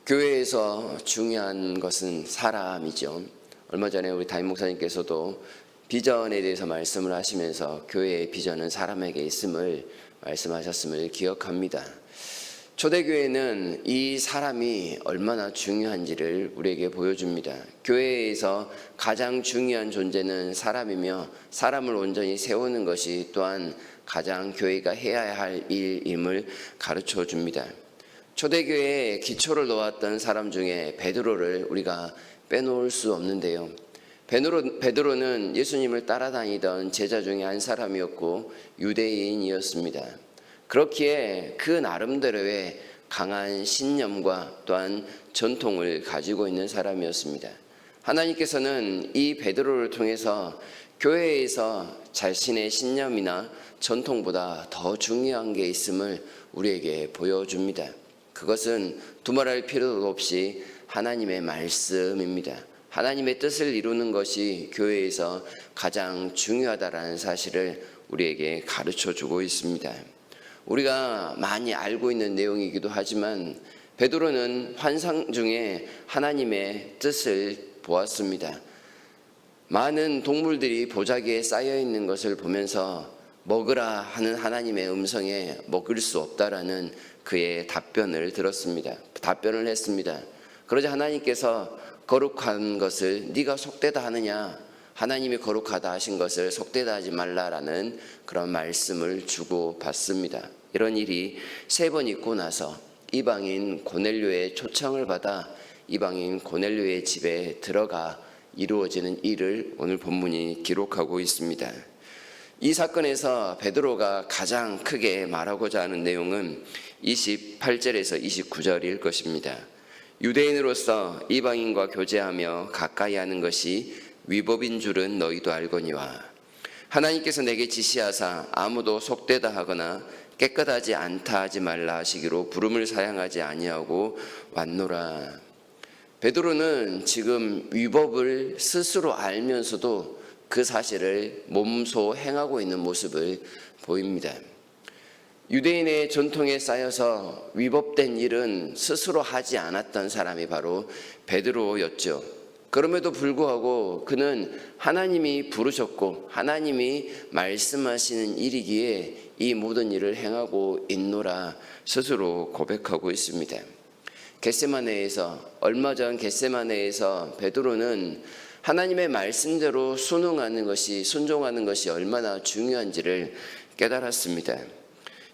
교회에서 중요한 것은 사람이죠. 얼마 전에 우리 담임 목사님께서도 비전에 대해서 말씀을 하시면서 교회의 비전은 사람에게 있음을 말씀하셨음을 기억합니다. 초대교회는 이 사람이 얼마나 중요한지를 우리에게 보여줍니다. 교회에서 가장 중요한 존재는 사람이며 사람을 온전히 세우는 것이 또한 가장 교회가 해야 할 일임을 가르쳐 줍니다. 초대교회에 기초를 놓았던 사람 중에 베드로를 우리가 빼놓을 수 없는데요. 베드로는 예수님을 따라다니던 제자 중에 한 사람이었고 유대인이었습니다. 그렇기에 그 나름대로의 강한 신념과 또한 전통을 가지고 있는 사람이었습니다. 하나님께서는 이 베드로를 통해서 교회에서 자신의 신념이나 전통보다 더 중요한 게 있음을 우리에게 보여줍니다. 그것은 두말할 필요도 없이 하나님의 말씀입니다. 하나님의 뜻을 이루는 것이 교회에서 가장 중요하다라는 사실을 우리에게 가르쳐 주고 있습니다. 우리가 많이 알고 있는 내용이기도 하지만 베드로는 환상 중에 하나님의 뜻을 보았습니다. 많은 동물들이 보자기에 쌓여 있는 것을 보면서 먹으라 하는 하나님의 음성에 먹을 수 없다라는 그의 답변을 했습니다. 그러자 하나님께서 거룩한 것을 네가 속되다 하느냐, 하나님이 거룩하다 하신 것을 속되다 하지 말라라는 그런 말씀을 주고 받습니다. 이런 일이 3번 있고 나서 이방인 고넬료의 초청을 받아 이방인 고넬료의 집에 들어가 이루어지는 일을 오늘 본문이 기록하고 있습니다. 이 사건에서 베드로가 가장 크게 말하고자 하는 내용은 28절에서 29절일 것입니다. 유대인으로서 이방인과 교제하며 가까이 하는 것이 위법인 줄은 너희도 알거니와 하나님께서 내게 지시하사 아무도 속되다 하거나 깨끗하지 않다 하지 말라 하시기로 부름을 사양하지 아니하고 왔노라. 베드로는 지금 위법을 스스로 알면서도 그 사실을 몸소 행하고 있는 모습을 보입니다. 유대인의 전통에 쌓여서 위법된 일은 스스로 하지 않았던 사람이 바로 베드로였죠. 그럼에도 불구하고 그는 하나님이 부르셨고 하나님이 말씀하시는 일이기에 이 모든 일을 행하고 있노라 스스로 고백하고 있습니다. 얼마 전 겟세마네에서 베드로는 하나님의 말씀대로 순종하는 것이 얼마나 중요한지를 깨달았습니다.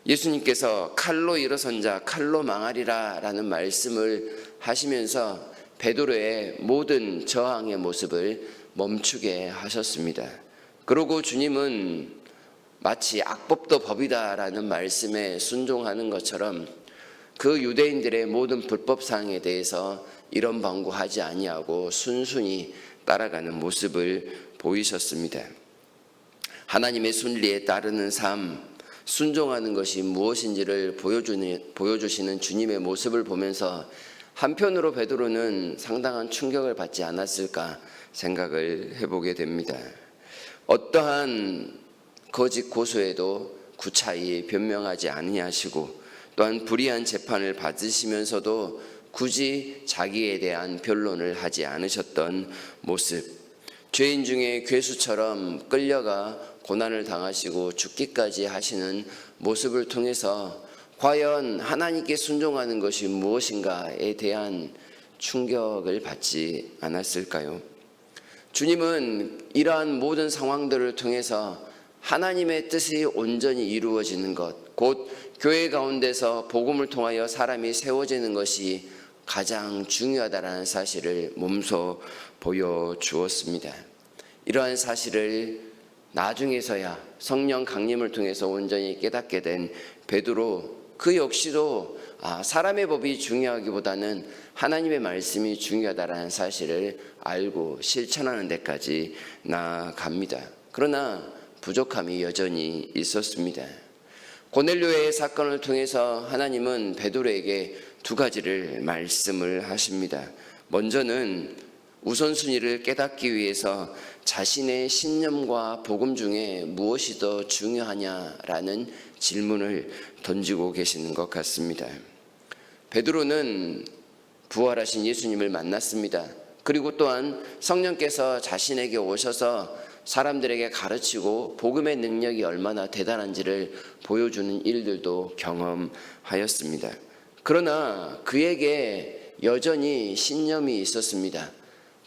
예수님께서 칼로 일어선 자 칼로 망하리라 라는 말씀을 하시면서 베드로의 모든 저항의 모습을 멈추게 하셨습니다. 그리고 주님은 마치 악법도 법이다 라는 말씀에 순종하는 것처럼 그 유대인들의 모든 불법사항에 대해서 이런 방구하지 아니하고 순순히 따라가는 모습을 보이셨습니다. 하나님의 순리에 따르는 삶, 순종하는 것이 무엇인지를 보여주시는 주님의 모습을 보면서 한편으로 베드로는 상당한 충격을 받지 않았을까 생각을 해보게 됩니다. 어떠한 거짓 고소에도 구차히 변명하지 아니하시고 또한 불의한 재판을 받으시면서도 굳이 자기에 대한 변론을 하지 않으셨던 모습, 죄인 중에 괴수처럼 끌려가 고난을 당하시고 죽기까지 하시는 모습을 통해서 과연 하나님께 순종하는 것이 무엇인가에 대한 충격을 받지 않았을까요? 주님은 이러한 모든 상황들을 통해서 하나님의 뜻이 온전히 이루어지는 것, 곧 교회 가운데서 복음을 통하여 사람이 세워지는 것이 가장 중요하다는 사실을 몸소 보여주었습니다. 이러한 사실을 나중에서야 성령 강림을 통해서 온전히 깨닫게 된 베드로, 그 역시도 사람의 법이 중요하기보다는 하나님의 말씀이 중요하다는 사실을 알고 실천하는 데까지 나아갑니다. 그러나 부족함이 여전히 있었습니다. 고넬료의 사건을 통해서 하나님은 베드로에게 2가지를 말씀을 하십니다. 먼저는 우선순위를 깨닫기 위해서 자신의 신념과 복음 중에 무엇이 더 중요하냐라는 질문을 던지고 계시는 것 같습니다. 베드로는 부활하신 예수님을 만났습니다. 그리고 또한 성령께서 자신에게 오셔서 사람들에게 가르치고 복음의 능력이 얼마나 대단한지를 보여주는 일들도 경험하였습니다. 그러나 그에게 여전히 신념이 있었습니다.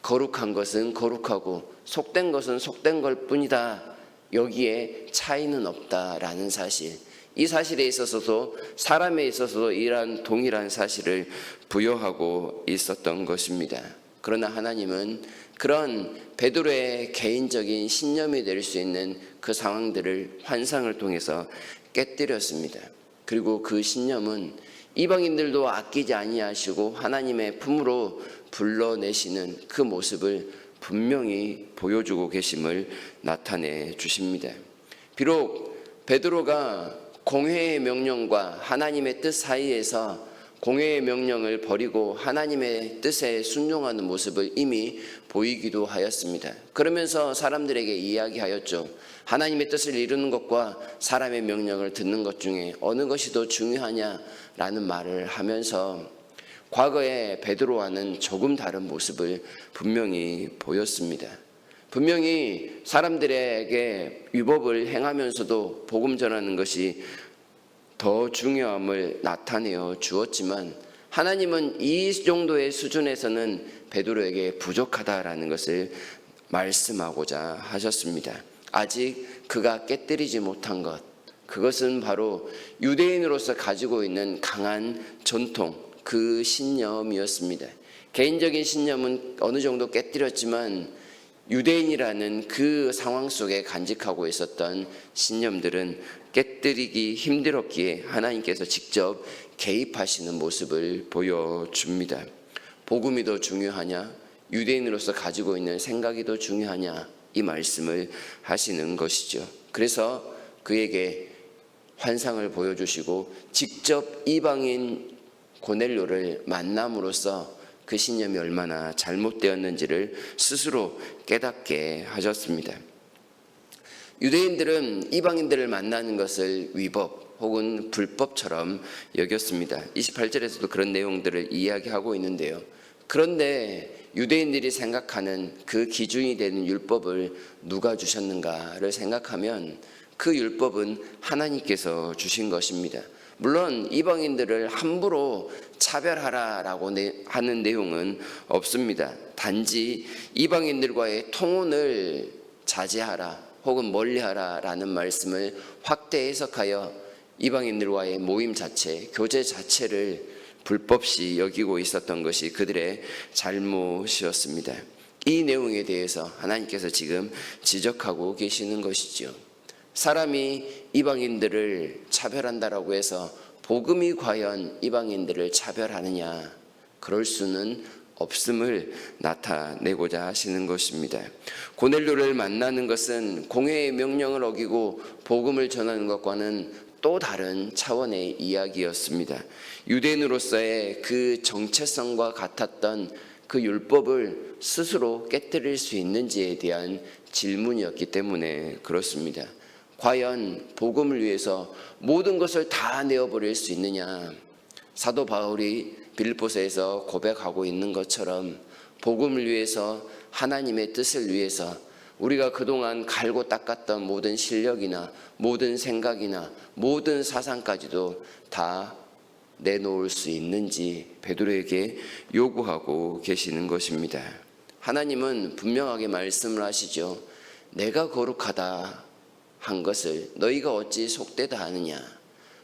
거룩한 것은 거룩하고 속된 것은 속된 것 뿐이다. 여기에 차이는 없다라는 사실. 이 사실에 있어서도 사람에 있어서도 이러한 동일한 사실을 부여하고 있었던 것입니다. 그러나 하나님은 그런 베드로의 개인적인 신념이 될 수 있는 그 상황들을 환상을 통해서 깨뜨렸습니다. 그리고 그 신념은 이방인들도 아끼지 아니하시고 하나님의 품으로 불러내시는 그 모습을 분명히 보여주고 계심을 나타내 주십니다. 비록 베드로가 공회의 명령과 하나님의 뜻 사이에서 공회의 명령을 버리고 하나님의 뜻에 순종하는 모습을 이미 보이기도 하였습니다. 그러면서 사람들에게 이야기하였죠. 하나님의 뜻을 이루는 것과 사람의 명령을 듣는 것 중에 어느 것이 더 중요하냐라는 말을 하면서 과거의 베드로와는 조금 다른 모습을 분명히 보였습니다. 분명히 사람들에게 위법을 행하면서도 복음 전하는 것이 더 중요함을 나타내어 주었지만 하나님은 이 정도의 수준에서는 베드로에게 부족하다라는 것을 말씀하고자 하셨습니다. 아직 그가 깨뜨리지 못한 것, 그것은 바로 유대인으로서 가지고 있는 강한 전통, 그 신념이었습니다. 개인적인 신념은 어느 정도 깨뜨렸지만 유대인이라는 그 상황 속에 간직하고 있었던 신념들은 깨뜨리기 힘들었기에 하나님께서 직접 개입하시는 모습을 보여줍니다. 복음이 더 중요하냐? 유대인으로서 가지고 있는 생각이 더 중요하냐? 이 말씀을 하시는 것이죠. 그래서 그에게 환상을 보여주시고 직접 이방인 고넬료를 만남으로써 그 신념이 얼마나 잘못되었는지를 스스로 깨닫게 하셨습니다. 유대인들은 이방인들을 만나는 것을 위법 혹은 불법처럼 여겼습니다. 28절에서도 그런 내용들을 이야기하고 있는데요. 그런데 유대인들이 생각하는 그 기준이 되는 율법을 누가 주셨는가를 생각하면 그 율법은 하나님께서 주신 것입니다. 물론 이방인들을 함부로 차별하라라고 하는 내용은 없습니다. 단지 이방인들과의 통혼을 자제하라 혹은 멀리하라라는 말씀을 확대 해석하여 이방인들과의 모임 자체, 교제 자체를 불법시 여기고 있었던 것이 그들의 잘못이었습니다. 이 내용에 대해서 하나님께서 지금 지적하고 계시는 것이죠. 사람이 이방인들을 차별한다라고 해서 복음이 과연 이방인들을 차별하느냐? 그럴 수는 없음을 나타내고자 하시는 것입니다. 고넬료를 만나는 것은 공회의 명령을 어기고 복음을 전하는 것과는 또 다른 차원의 이야기였습니다. 유대인으로서의 그 정체성과 같았던 그 율법을 스스로 깨뜨릴 수 있는지에 대한 질문이었기 때문에 그렇습니다. 과연 복음을 위해서 모든 것을 다 내어버릴 수 있느냐? 사도 바울이 빌립보서에서 고백하고 있는 것처럼 복음을 위해서 하나님의 뜻을 위해서 우리가 그동안 갈고 닦았던 모든 실력이나 모든 생각이나 모든 사상까지도 다 내놓을 수 있는지 베드로에게 요구하고 계시는 것입니다. 하나님은 분명하게 말씀을 하시죠. 내가 거룩하다 한 것을 너희가 어찌 속되다 하느냐.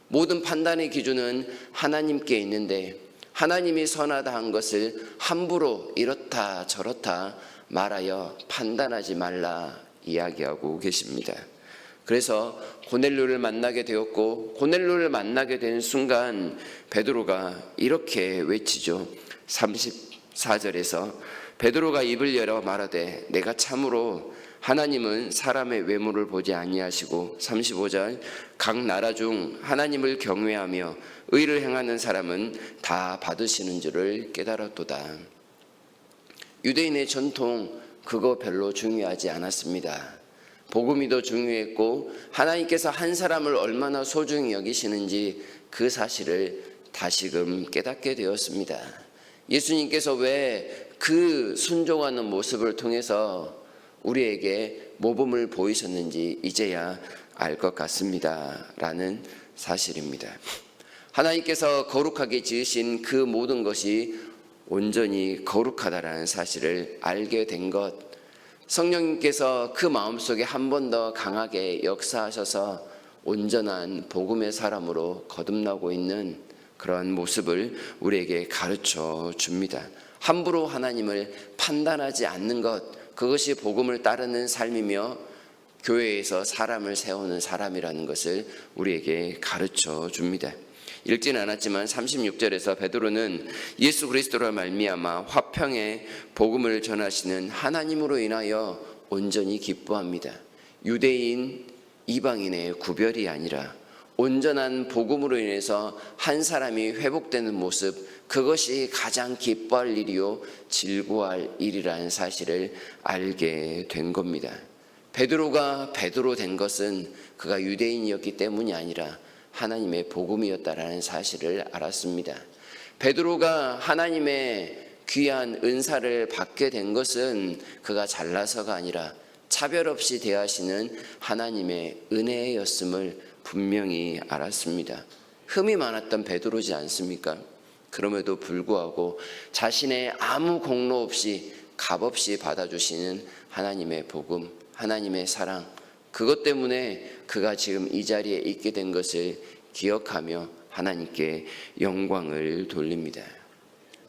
모든 판단의 기준은 하나님께 있는데 하나님이 선하다 한 것을 함부로 이렇다 저렇다 말하여 판단하지 말라 이야기하고 계십니다. 그래서 고넬료를 만나게 되었고 고넬료를 만나게 된 순간 베드로가 이렇게 외치죠. 34절에서 베드로가 입을 열어 말하되 내가 참으로 하나님은 사람의 외모를 보지 아니하시고 35절 각 나라 중 하나님을 경외하며 의를 행하는 사람은 다 받으시는 줄을 깨달았도다. 유대인의 전통 그거 별로 중요하지 않았습니다. 복음이 더 중요했고 하나님께서 한 사람을 얼마나 소중히 여기시는지 그 사실을 다시금 깨닫게 되었습니다. 예수님께서 왜 그 순종하는 모습을 통해서 우리에게 모범을 보이셨는지 이제야 알 것 같습니다. 라는 사실입니다. 하나님께서 거룩하게 지으신 그 모든 것이 온전히 거룩하다라는 사실을 알게 된 것, 성령님께서 그 마음속에 한 번 더 강하게 역사하셔서 온전한 복음의 사람으로 거듭나고 있는 그런 모습을 우리에게 가르쳐 줍니다. 함부로 하나님을 판단하지 않는 것, 그것이 복음을 따르는 삶이며 교회에서 사람을 세우는 사람이라는 것을 우리에게 가르쳐 줍니다. 읽지는 않았지만 36절에서 베드로는 예수 그리스도로 말미암아 화평의 복음을 전하시는 하나님으로 인하여 온전히 기뻐합니다. 유대인, 이방인의 구별이 아니라 온전한 복음으로 인해서 한 사람이 회복되는 모습, 그것이 가장 기뻐할 일이요 즐거워할 일이라는 사실을 알게 된 겁니다. 베드로가 베드로 된 것은 그가 유대인이었기 때문이 아니라 하나님의 복음이었다라는 사실을 알았습니다. 베드로가 하나님의 귀한 은사를 받게 된 것은 그가 잘나서가 아니라 차별 없이 대하시는 하나님의 은혜였음을 분명히 알았습니다. 흠이 많았던 베드로지 않습니까? 그럼에도 불구하고 자신의 아무 공로 없이 값없이 받아주시는 하나님의 복음, 하나님의 사랑, 그것 때문에 그가 지금 이 자리에 있게 된 것을 기억하며 하나님께 영광을 돌립니다.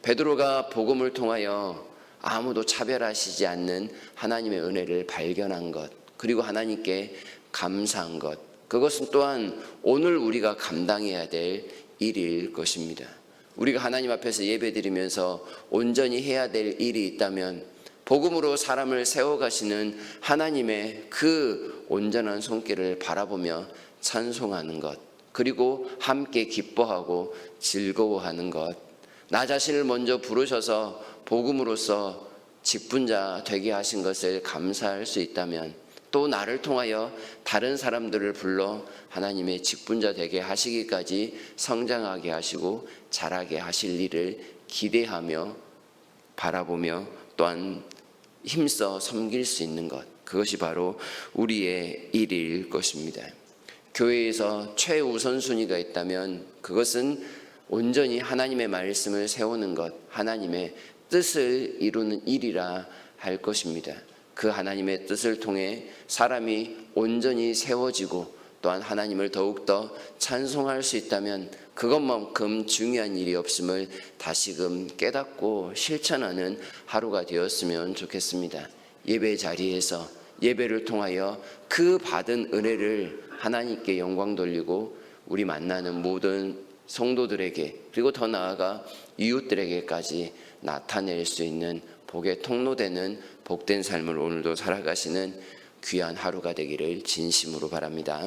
베드로가 복음을 통하여 아무도 차별하시지 않는 하나님의 은혜를 발견한 것, 그리고 하나님께 감사한 것, 그것은 또한 오늘 우리가 감당해야 될 일일 것입니다. 우리가 하나님 앞에서 예배드리면서 온전히 해야 될 일이 있다면 복음으로 사람을 세워가시는 하나님의 그 온전한 손길을 바라보며 찬송하는 것, 그리고 함께 기뻐하고 즐거워하는 것, 나 자신을 먼저 부르셔서 복음으로써 직분자 되게 하신 것을 감사할 수 있다면, 또 나를 통하여 다른 사람들을 불러 하나님의 직분자 되게 하시기까지 성장하게 하시고 자라게 하실 일을 기대하며 바라보며 또한 힘써 섬길 수 있는 것, 그것이 바로 우리의 일일 것입니다. 교회에서 최우선순위가 있다면 그것은 온전히 하나님의 말씀을 세우는 것, 하나님의 뜻을 이루는 일이라 할 것입니다. 그 하나님의 뜻을 통해 사람이 온전히 세워지고 또한 하나님을 더욱더 찬송할 수 있다면 그것만큼 중요한 일이 없음을 다시금 깨닫고 실천하는 하루가 되었으면 좋겠습니다. 예배 자리에서 예배를 통하여 그 받은 은혜를 하나님께 영광 돌리고 우리 만나는 모든 성도들에게, 그리고 더 나아가 이웃들에게까지 나타낼 수 있는 복의 통로되는 복된 삶을 오늘도 살아가시는 귀한 하루가 되기를 진심으로 바랍니다.